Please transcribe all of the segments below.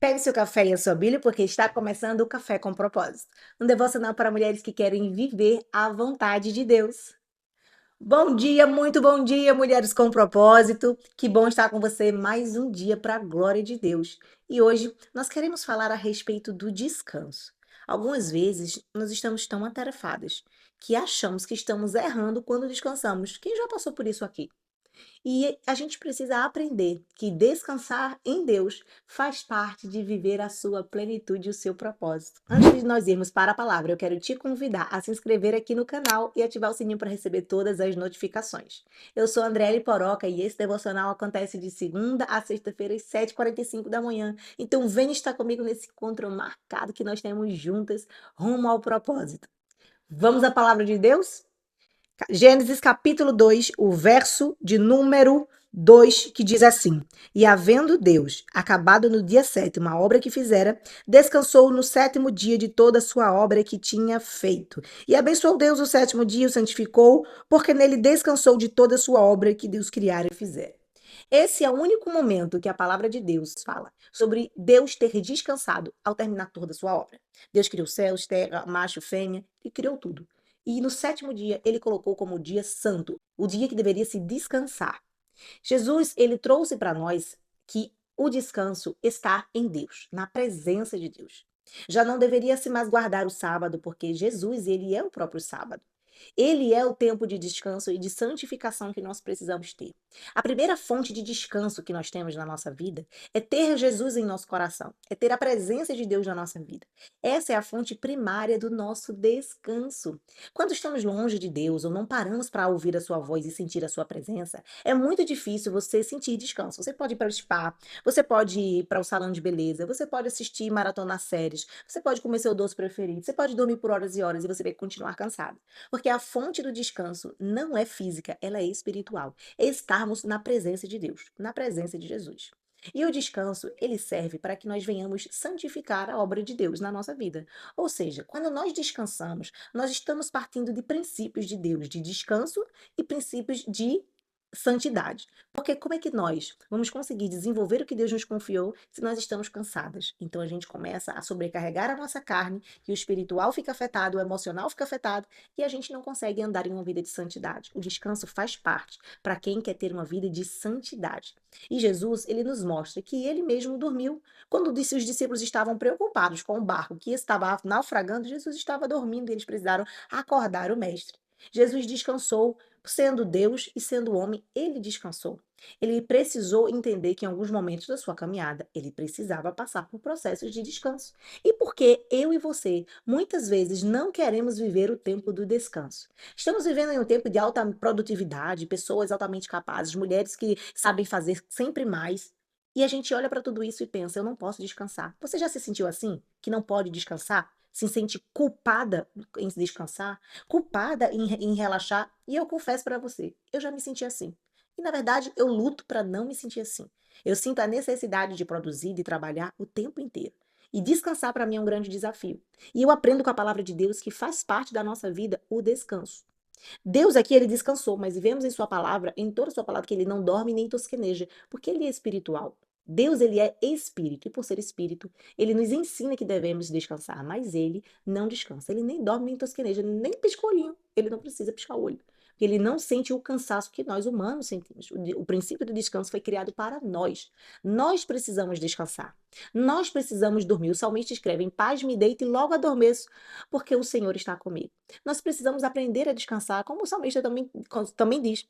Pegue seu café e a sua Bíblia, porque está começando o Café com Propósito, um devocional para mulheres que querem viver a vontade de Deus. Bom dia, muito bom dia, mulheres com propósito. Que bom estar com você mais um dia para a glória de Deus. E hoje nós queremos falar a respeito do descanso. Algumas vezes nós estamos tão atarefadas que achamos que estamos errando quando descansamos. Quem já passou por isso aqui? E a gente precisa aprender que descansar em Deus faz parte de viver a sua plenitude e o seu propósito. Antes de nós irmos para a palavra, eu quero te convidar a se inscrever aqui no canal e ativar o sininho para receber todas as notificações. Eu sou Andriele Poroca e esse devocional acontece de segunda a sexta-feira às 7h45 da manhã. Então venha estar comigo nesse encontro marcado que nós temos juntas rumo ao propósito. Vamos à palavra de Deus? Gênesis capítulo 2, o verso de número 2, que diz assim: E havendo Deus acabado no dia sétimo a obra que fizera, descansou no sétimo dia de toda a sua obra que tinha feito. E abençoou Deus o sétimo dia e o santificou, porque nele descansou de toda a sua obra que Deus criara e fizera. Esse é o único momento que a palavra de Deus fala sobre Deus ter descansado ao terminar toda a sua obra. Deus criou céus, terra, macho, fêmea, e criou tudo. E no sétimo dia, ele colocou como dia santo, o dia que deveria se descansar. Jesus, ele trouxe para nós que o descanso está em Deus, na presença de Deus. Já não deveria se mais guardar o sábado, porque Jesus, ele é o próprio sábado. Ele é o tempo de descanso e de santificação que nós precisamos ter. A primeira fonte de descanso que nós temos na nossa vida é ter Jesus em nosso coração, é ter a presença de Deus na nossa vida. Essa é a fonte primária do nosso descanso. Quando estamos longe de Deus ou não paramos para ouvir a sua voz e sentir a sua presença, é muito difícil você sentir descanso. Você pode ir para o spa, você pode ir para o salão de beleza, você pode assistir e maratonar séries, você pode comer seu doce preferido, você pode dormir por horas e horas e você vai continuar cansado. Porque a fonte do descanso não é física, ela é espiritual. É estarmos na presença de Deus, na presença de Jesus. E o descanso, ele serve para que nós venhamos santificar a obra de Deus na nossa vida. Ou seja, quando nós descansamos, nós estamos partindo de princípios de Deus, de descanso e princípios de santidade. Porque como é que nós vamos conseguir desenvolver o que Deus nos confiou se nós estamos cansadas? Então a gente começa a sobrecarregar a nossa carne e o espiritual fica afetado, o emocional fica afetado e a gente não consegue andar em uma vida de santidade. O descanso faz parte para quem quer ter uma vida de santidade. E Jesus, ele nos mostra que ele mesmo dormiu. Quando os discípulos estavam preocupados com o barco que estava naufragando, Jesus estava dormindo e eles precisaram acordar o mestre. Jesus descansou, sendo Deus e sendo homem, ele descansou. Ele precisou entender que em alguns momentos da sua caminhada, ele precisava passar por processos de descanso. E porque eu e você, muitas vezes, não queremos viver o tempo do descanso. Estamos vivendo em um tempo de alta produtividade, pessoas altamente capazes, mulheres que sabem fazer sempre mais. E a gente olha para tudo isso e pensa, eu não posso descansar. Você já se sentiu assim? Que não pode descansar? Se sente culpada em descansar? Culpada em relaxar? E eu confesso para você, eu já me senti assim. E na verdade, eu luto para não me sentir assim. Eu sinto a necessidade de produzir, de trabalhar o tempo inteiro. E descansar para mim é um grande desafio. E eu aprendo com a palavra de Deus que faz parte da nossa vida o descanso. Deus aqui, ele descansou, mas vemos em sua palavra, em toda sua palavra, que ele não dorme nem tosqueneja, porque ele é espiritual. Deus, ele é espírito, e por ser espírito, ele nos ensina que devemos descansar, mas ele não descansa. Ele nem dorme nem tosqueneja, nem pisca o olhinho. Ele não precisa piscar o olho. Porque ele não sente o cansaço que nós humanos sentimos. O princípio do descanso foi criado para nós. Nós precisamos descansar. Nós precisamos dormir. O salmista escreve: em paz me deito e logo adormeço, porque o Senhor está comigo. Nós precisamos aprender a descansar, como o salmista também diz.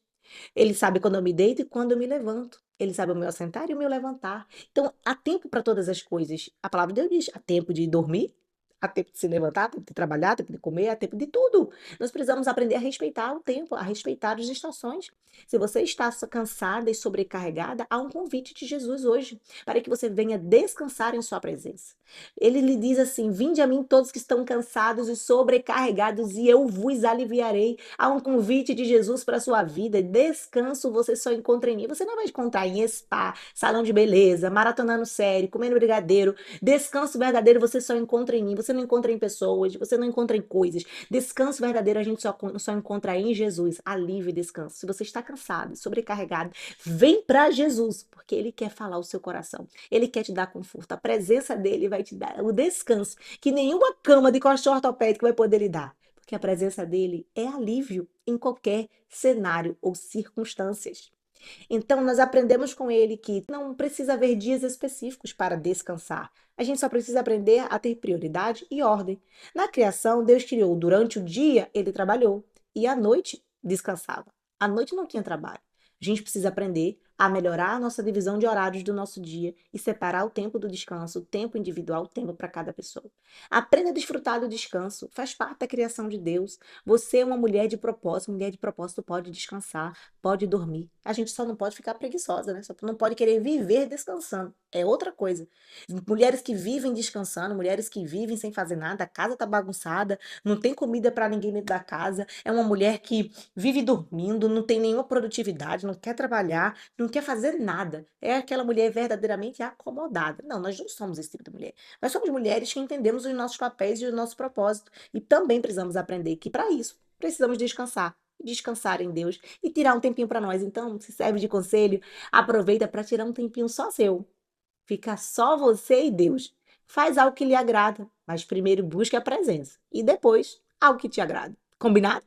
Ele sabe quando eu me deito e quando eu me levanto. Ele sabe o meu assentar e o meu levantar. Então, há tempo para todas as coisas. A palavra de Deus diz: há tempo de dormir, há tempo de se levantar, há tempo de trabalhar, há tempo de comer, há tempo de tudo. Nós precisamos aprender a respeitar o tempo, a respeitar as estações. Se você está cansada e sobrecarregada, há um convite de Jesus hoje para que você venha descansar em sua presença. Ele lhe diz assim: vinde a mim todos que estão cansados e sobrecarregados e eu vos aliviarei. Há um convite de Jesus para a sua vida. Descanso você só encontra em mim. Você não vai encontrar em spa, salão de beleza, maratonando série, comendo brigadeiro. Descanso verdadeiro você só encontra em mim. você não encontra em pessoas, você não encontra em coisas. Descanso verdadeiro a gente só encontra em Jesus, alívio e descanso. Se você está cansado, sobrecarregado, vem para Jesus, porque Ele quer falar o seu coração. Ele quer te dar conforto. A presença dele vai te dar o descanso que nenhuma cama de colchão ortopédico vai poder lhe dar. Porque a presença dele é alívio em qualquer cenário ou circunstâncias. Então, nós aprendemos com ele que não precisa haver dias específicos para descansar. A gente só precisa aprender a ter prioridade e ordem. Na criação, Deus criou durante o dia, ele trabalhou, e à noite descansava. À noite não tinha trabalho. A gente precisa aprender a melhorar a nossa divisão de horários do nosso dia e separar o tempo do descanso, o tempo individual, o tempo para cada pessoa. Aprenda a desfrutar do descanso, faz parte da criação de Deus. Você é uma mulher de propósito pode descansar, pode dormir. A gente só não pode ficar preguiçosa, né? Só não pode querer viver descansando. É outra coisa. Mulheres que vivem descansando, mulheres que vivem sem fazer nada, a casa tá bagunçada, não tem comida para ninguém dentro da casa, é uma mulher que vive dormindo, não tem nenhuma produtividade, não quer trabalhar, não quer fazer nada. É aquela mulher verdadeiramente acomodada. Não, nós não somos esse tipo de mulher. Nós somos mulheres que entendemos os nossos papéis e o nosso propósito. E também precisamos aprender que, para isso, precisamos descansar. Descansar em Deus e tirar um tempinho para nós. Então, se serve de conselho, aproveita para tirar um tempinho só seu. Fica só você e Deus. Faz algo que lhe agrada, mas primeiro busque a presença e depois algo que te agrada. Combinado?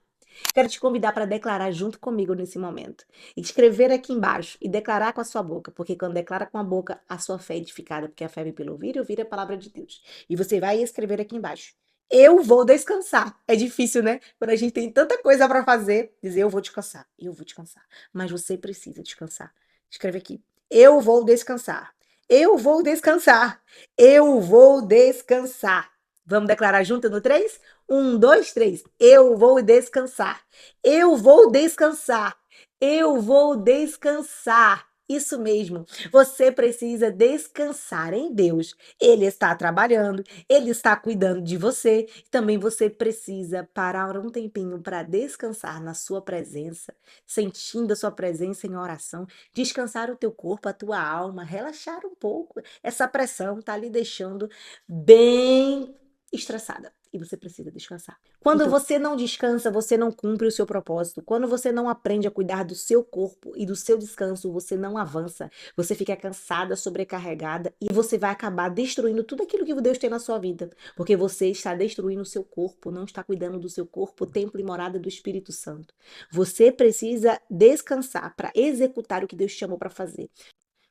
Quero te convidar para declarar junto comigo nesse momento. Escrever aqui embaixo e declarar com a sua boca, porque quando declara com a boca, a sua fé é edificada, porque a fé vem pelo ouvir e ouvir a palavra de Deus. E você vai escrever aqui embaixo. Eu vou descansar. É difícil, né? Quando a gente tem tanta coisa para fazer, dizer eu vou descansar, eu vou descansar. Mas você precisa descansar. Escreve aqui. Eu vou descansar. Eu vou descansar. Eu vou descansar. Vamos declarar junto no 3? 1, 2, 3. Eu vou descansar. Eu vou descansar. Eu vou descansar. Isso mesmo. Você precisa descansar em Deus. Ele está trabalhando, ele está cuidando de você. Também você precisa parar um tempinho para descansar na sua presença, sentindo a sua presença em oração, descansar o teu corpo, a tua alma, relaxar um pouco. Essa pressão está lhe deixando bem estressada e você precisa descansar. Quando você não descansa, você não cumpre o seu propósito. Quando você não aprende a cuidar do seu corpo e do seu descanso, você não avança. Você fica cansada, sobrecarregada e você vai acabar destruindo tudo aquilo que Deus tem na sua vida, porque você está destruindo o seu corpo, não está cuidando do seu corpo, templo e morada do Espírito Santo. Você precisa descansar para executar o que Deus te chamou para fazer.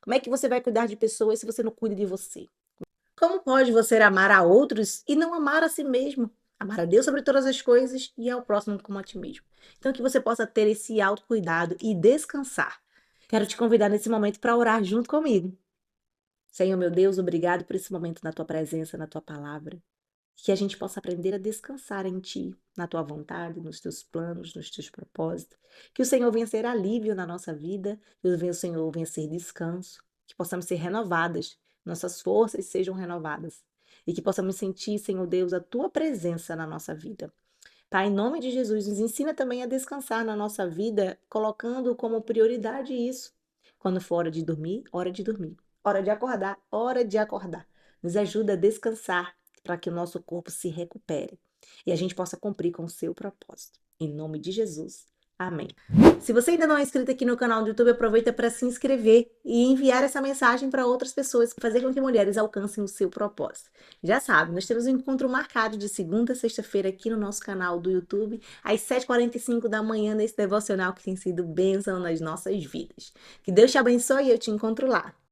Como é que você vai cuidar de pessoas se você não cuida de você? Como pode você amar a outros e não amar a si mesmo? Amar a Deus sobre todas as coisas e ao próximo como a ti mesmo. Então, que você possa ter esse autocuidado e descansar. Quero te convidar nesse momento para orar junto comigo. Senhor, meu Deus, obrigado por esse momento na tua presença, na tua palavra. Que a gente possa aprender a descansar em ti, na tua vontade, nos teus planos, nos teus propósitos. Que o Senhor venha ser alívio na nossa vida, que o Senhor venha ser descanso, que possamos ser renovadas, nossas forças sejam renovadas e que possamos sentir, Senhor Deus, a tua presença na nossa vida. Pai, em nome de Jesus, nos ensina também a descansar na nossa vida, colocando como prioridade isso. Quando for hora de dormir, hora de dormir. Hora de acordar, hora de acordar. Nos ajuda a descansar para que o nosso corpo se recupere e a gente possa cumprir com o seu propósito. Em nome de Jesus. Amém. Se você ainda não é inscrito aqui no canal do YouTube, aproveita para se inscrever e enviar essa mensagem para outras pessoas, fazer com que mulheres alcancem o seu propósito. Já sabe, nós temos um encontro marcado de segunda a sexta-feira aqui no nosso canal do YouTube, às 7h45 da manhã, nesse devocional que tem sido bênção nas nossas vidas. Que Deus te abençoe e eu te encontro lá.